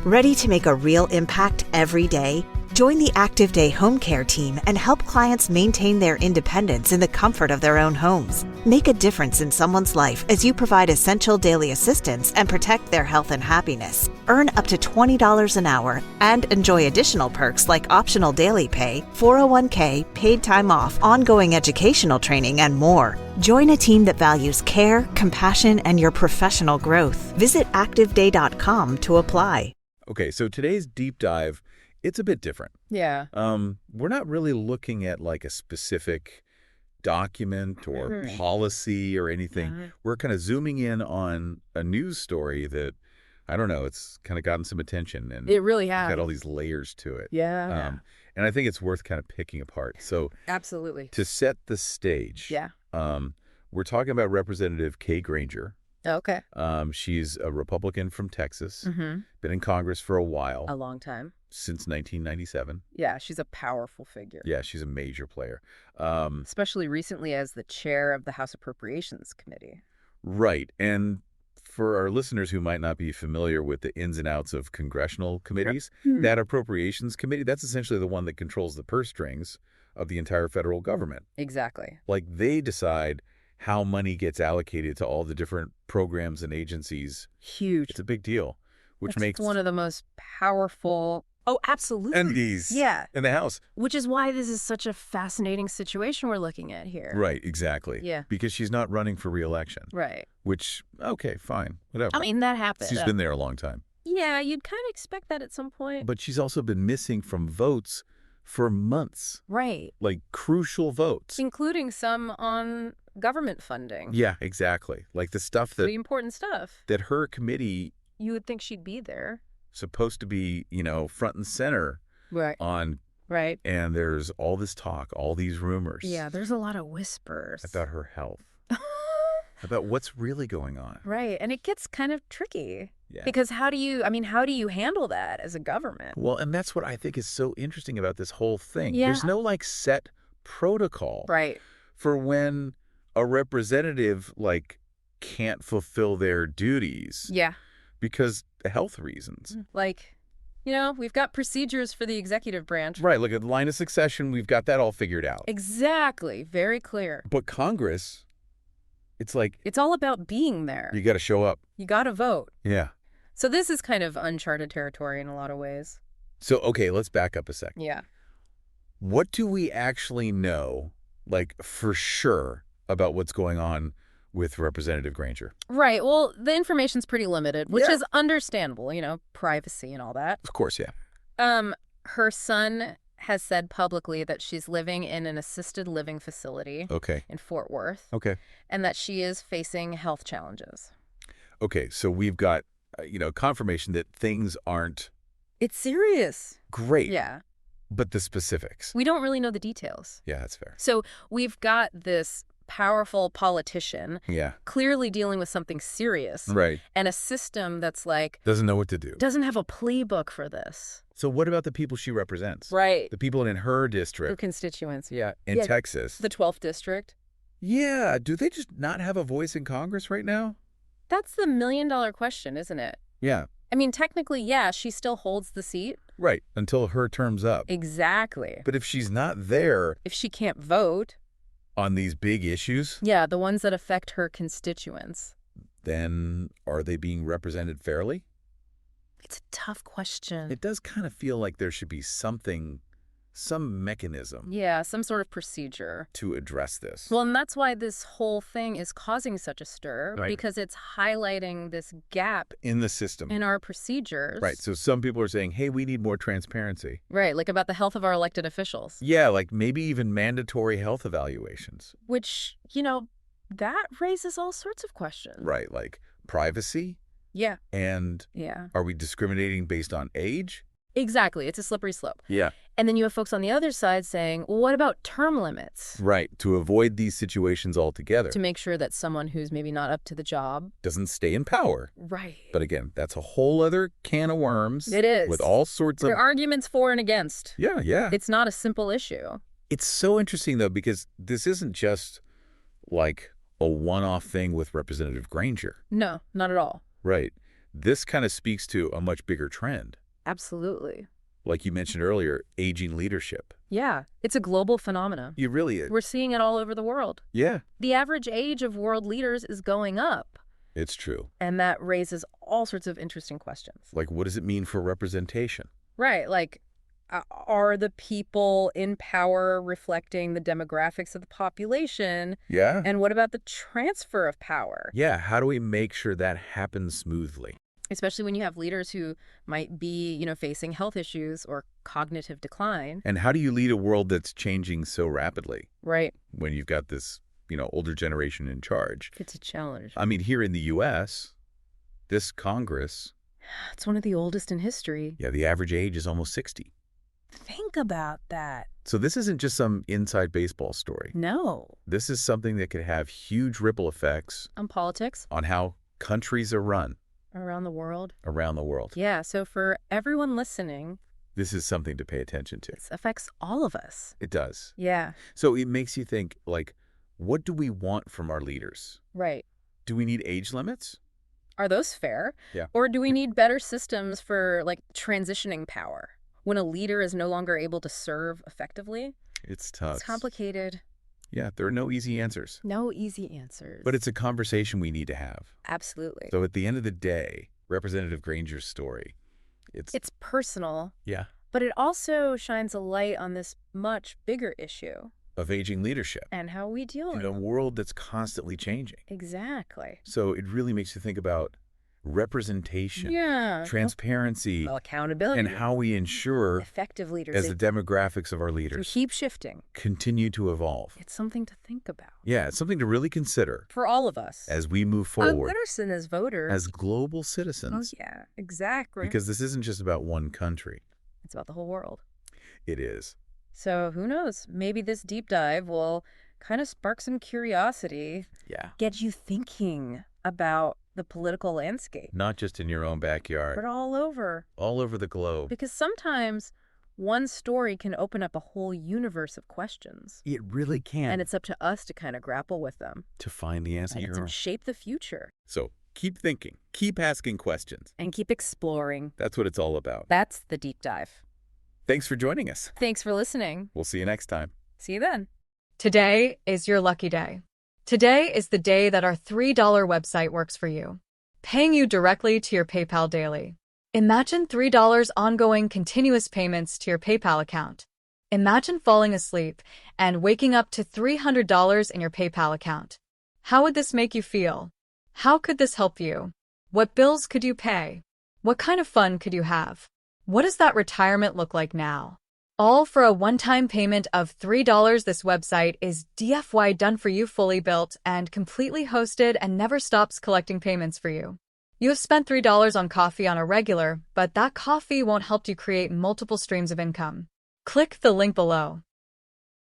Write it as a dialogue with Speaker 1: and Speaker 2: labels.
Speaker 1: Ready to make a real impact every day? Join the Active Day Home Care team and help clients maintain their independence in the comfort of their own homes. Make a difference in someone's life as you provide essential daily assistance and protect their health and happiness. Earn up to $20 an hour and enjoy additional perks like optional daily pay, 401k, paid time off, ongoing educational training, and more. Join a team that values care, compassion, and your professional growth. Visit activeday.com to apply.
Speaker 2: Okay, so today's deep dive, it's a bit different.
Speaker 3: Yeah.
Speaker 2: We're not really looking at like a specific document or policy or anything. We're kind of zooming in on a news story that, I don't know, it's kind of gotten some attention. And
Speaker 3: it really has.
Speaker 2: Got all these layers to it.
Speaker 3: Yeah.
Speaker 2: And I think it's worth kind of picking apart. So
Speaker 3: absolutely.
Speaker 2: To set the stage, we're talking about Representative Kay Granger.
Speaker 3: Okay.
Speaker 2: She's a Republican from Texas, been in Congress for a while.
Speaker 3: A long time.
Speaker 2: Since 1997.
Speaker 3: Yeah, she's a powerful figure.
Speaker 2: Yeah, she's a major player.
Speaker 3: Especially recently as the chair of the House Appropriations Committee.
Speaker 2: Right. And for our listeners who might not be familiar with the ins and outs of congressional committees, that Appropriations Committee, that's essentially the one that controls the purse strings of the entire federal government.
Speaker 3: Exactly.
Speaker 2: Like they decide how money gets allocated to all the different programs and agencies.
Speaker 3: Huge.
Speaker 2: It's a big deal, which makes
Speaker 3: one of the most powerful. Oh, absolutely.
Speaker 2: entities in the House.
Speaker 3: Which is why this is such a fascinating situation we're looking at here.
Speaker 2: Right, exactly.
Speaker 3: Yeah.
Speaker 2: Because she's not running for re-election.
Speaker 3: Right.
Speaker 2: Which, okay, fine, whatever.
Speaker 3: I mean, that happens.
Speaker 2: She's been there a long time.
Speaker 3: Yeah, you'd kind of expect that at some point.
Speaker 2: But she's also been missing from votes for months.
Speaker 3: Right.
Speaker 2: Like crucial votes.
Speaker 3: Including some on government funding.
Speaker 2: Yeah, exactly. Like the stuff that...
Speaker 3: Pretty important stuff.
Speaker 2: That her committee...
Speaker 3: You would think she'd be there.
Speaker 2: Supposed to be, front and center on.
Speaker 3: Right.
Speaker 2: And there's all this talk, all these rumors.
Speaker 3: Yeah, there's a lot of whispers.
Speaker 2: About her health. About what's really going on.
Speaker 3: Right. And it gets kind of tricky.
Speaker 2: Yeah.
Speaker 3: Because how do you handle that as a government?
Speaker 2: Well, and that's what I think is so interesting about this whole thing.
Speaker 3: Yeah.
Speaker 2: There's no set protocol.
Speaker 3: Right.
Speaker 2: For when a representative can't fulfill their duties.
Speaker 3: Yeah.
Speaker 2: Because of health reasons.
Speaker 3: We've got procedures for the executive branch.
Speaker 2: Right, look at the line of succession, we've got that all figured out.
Speaker 3: Exactly, very clear.
Speaker 2: But Congress, it's
Speaker 3: it's all about being there.
Speaker 2: You got to show up.
Speaker 3: You got to vote.
Speaker 2: Yeah.
Speaker 3: So this is kind of uncharted territory in a lot of ways.
Speaker 2: So, okay, let's back up a second.
Speaker 3: Yeah.
Speaker 2: What do we actually know, for sure, about what's going on with Representative Granger?
Speaker 3: Right. Well, the information's pretty limited, which is understandable, privacy and all that.
Speaker 2: Of course, yeah.
Speaker 3: Her son has said publicly that she's living in an assisted living facility in Fort Worth.
Speaker 2: Okay.
Speaker 3: And that she is facing health challenges.
Speaker 2: Okay, so we've got, confirmation that things aren't...
Speaker 3: It's serious.
Speaker 2: Great.
Speaker 3: Yeah.
Speaker 2: But the specifics?
Speaker 3: We don't really know the details.
Speaker 2: Yeah, that's fair.
Speaker 3: So we've got this powerful politician clearly dealing with something serious.
Speaker 2: Right.
Speaker 3: And a system that's
Speaker 2: doesn't know what to do.
Speaker 3: Doesn't have a playbook for this.
Speaker 2: So what about the people she represents?
Speaker 3: Right.
Speaker 2: The people in her district.
Speaker 3: Her constituents.
Speaker 2: Yeah. In Texas.
Speaker 3: The 12th district.
Speaker 2: Yeah. Do they just not have a voice in Congress right now?
Speaker 3: That's the million-dollar question, isn't it?
Speaker 2: Yeah.
Speaker 3: I mean, technically, yeah, she still holds the seat.
Speaker 2: Right. Until her term's up.
Speaker 3: Exactly.
Speaker 2: But if she's not there...
Speaker 3: If she can't vote...
Speaker 2: On these big issues?
Speaker 3: Yeah, the ones that affect her constituents.
Speaker 2: Then are they being represented fairly?
Speaker 3: It's a tough question.
Speaker 2: It does kind of feel like there should be some mechanism.
Speaker 3: Yeah, some sort of procedure.
Speaker 2: To address this.
Speaker 3: Well, and that's why this whole thing is causing such a stir.
Speaker 2: Right.
Speaker 3: Because it's highlighting this gap.
Speaker 2: In the system.
Speaker 3: In our procedures.
Speaker 2: Right, so some people are saying, hey, we need more transparency.
Speaker 3: Right, about the health of our elected officials.
Speaker 2: Yeah, maybe even mandatory health evaluations.
Speaker 3: Which, that raises all sorts of questions.
Speaker 2: Right, privacy.
Speaker 3: Yeah.
Speaker 2: And are we discriminating based on age?
Speaker 3: Exactly. It's a slippery slope.
Speaker 2: Yeah.
Speaker 3: And then you have folks on the other side saying, well, what about term limits?
Speaker 2: Right. To avoid these situations altogether.
Speaker 3: To make sure that someone who's maybe not up to the job
Speaker 2: doesn't stay in power.
Speaker 3: Right.
Speaker 2: But again, that's a whole other can of worms.
Speaker 3: It is.
Speaker 2: With all sorts of...
Speaker 3: There are arguments for and against.
Speaker 2: Yeah, yeah.
Speaker 3: It's not a simple issue.
Speaker 2: It's so interesting, though, because this isn't just a one-off thing with Representative Granger.
Speaker 3: No, not at all.
Speaker 2: Right. This kind of speaks to a much bigger trend.
Speaker 3: Absolutely.
Speaker 2: Like you mentioned earlier, aging leadership.
Speaker 3: Yeah, it's a global phenomenon.
Speaker 2: It really is.
Speaker 3: We're seeing it all over the world.
Speaker 2: Yeah.
Speaker 3: The average age of world leaders is going up.
Speaker 2: It's true.
Speaker 3: And that raises all sorts of interesting questions.
Speaker 2: Like, what does it mean for representation?
Speaker 3: Right. Like, are the people in power reflecting the demographics of the population?
Speaker 2: Yeah.
Speaker 3: And what about the transfer of power?
Speaker 2: Yeah. How do we make sure that happens smoothly?
Speaker 3: Especially when you have leaders who might be, facing health issues or cognitive decline.
Speaker 2: And how do you lead a world that's changing so rapidly?
Speaker 3: Right.
Speaker 2: When you've got this, older generation in charge.
Speaker 3: It's a challenge.
Speaker 2: I mean, here in the U.S., this Congress...
Speaker 3: It's one of the oldest in history.
Speaker 2: Yeah, the average age is almost 60.
Speaker 3: Think about that.
Speaker 2: So this isn't just some inside baseball story.
Speaker 3: No.
Speaker 2: This is something that could have huge ripple effects...
Speaker 3: On politics.
Speaker 2: On how countries are run.
Speaker 3: Around the world.
Speaker 2: Around the world.
Speaker 3: Yeah, so for everyone listening...
Speaker 2: This is something to pay attention to.
Speaker 3: This affects all of us.
Speaker 2: It does.
Speaker 3: Yeah.
Speaker 2: So it makes you think, like, what do we want from our leaders?
Speaker 3: Right.
Speaker 2: Do we need age limits?
Speaker 3: Are those fair?
Speaker 2: Yeah.
Speaker 3: Or do we need better systems for, transitioning power? When a leader is no longer able to serve effectively?
Speaker 2: It's tough.
Speaker 3: It's complicated.
Speaker 2: Yeah, there are no easy answers.
Speaker 3: No easy answers.
Speaker 2: But it's a conversation we need to have.
Speaker 3: Absolutely.
Speaker 2: So at the end of the day, Representative Granger's story,
Speaker 3: it's personal.
Speaker 2: Yeah.
Speaker 3: But it also shines a light on this much bigger issue.
Speaker 2: Of aging leadership.
Speaker 3: And how we deal with it.
Speaker 2: In a world that's constantly changing.
Speaker 3: Exactly.
Speaker 2: So it really makes you think about representation, transparency,
Speaker 3: accountability,
Speaker 2: and how we ensure
Speaker 3: effective leaders
Speaker 2: as the demographics of our leaders
Speaker 3: keep shifting,
Speaker 2: continue to evolve.
Speaker 3: It's something to think about.
Speaker 2: Yeah, it's something to really consider
Speaker 3: for all of us
Speaker 2: as we move forward.
Speaker 3: As voters,
Speaker 2: as global citizens.
Speaker 3: Oh yeah, exactly.
Speaker 2: Because this isn't just about one country.
Speaker 3: It's about the whole world.
Speaker 2: It is.
Speaker 3: So who knows? Maybe this deep dive will kind of spark some curiosity.
Speaker 2: Yeah.
Speaker 3: Get you thinking about the political landscape.
Speaker 2: Not just in your own backyard.
Speaker 3: But all over.
Speaker 2: All over the globe.
Speaker 3: Because sometimes one story can open up a whole universe of questions.
Speaker 2: It really can.
Speaker 3: And it's up to us to kind of grapple with them.
Speaker 2: To find the answer.
Speaker 3: And to shape the future.
Speaker 2: So keep thinking. Keep asking questions.
Speaker 3: And keep exploring.
Speaker 2: That's what it's all about.
Speaker 3: That's the deep dive.
Speaker 2: Thanks for joining us.
Speaker 3: Thanks for listening.
Speaker 2: We'll see you next time.
Speaker 3: See you then.
Speaker 4: Today is your lucky day. Today is the day that our $3 website works for you, paying you directly to your PayPal daily. Imagine $3 ongoing continuous payments to your PayPal account. Imagine falling asleep and waking up to $300 in your PayPal account. How would this make you feel? How could this help you? What bills could you pay? What kind of fun could you have? What does that retirement look like now? All for a one-time payment of $3. This website is DFY done for you, fully built and completely hosted, and never stops collecting payments for you. You have spent $3 on coffee on a regular, but that coffee won't help you create multiple streams of income. Click the link below.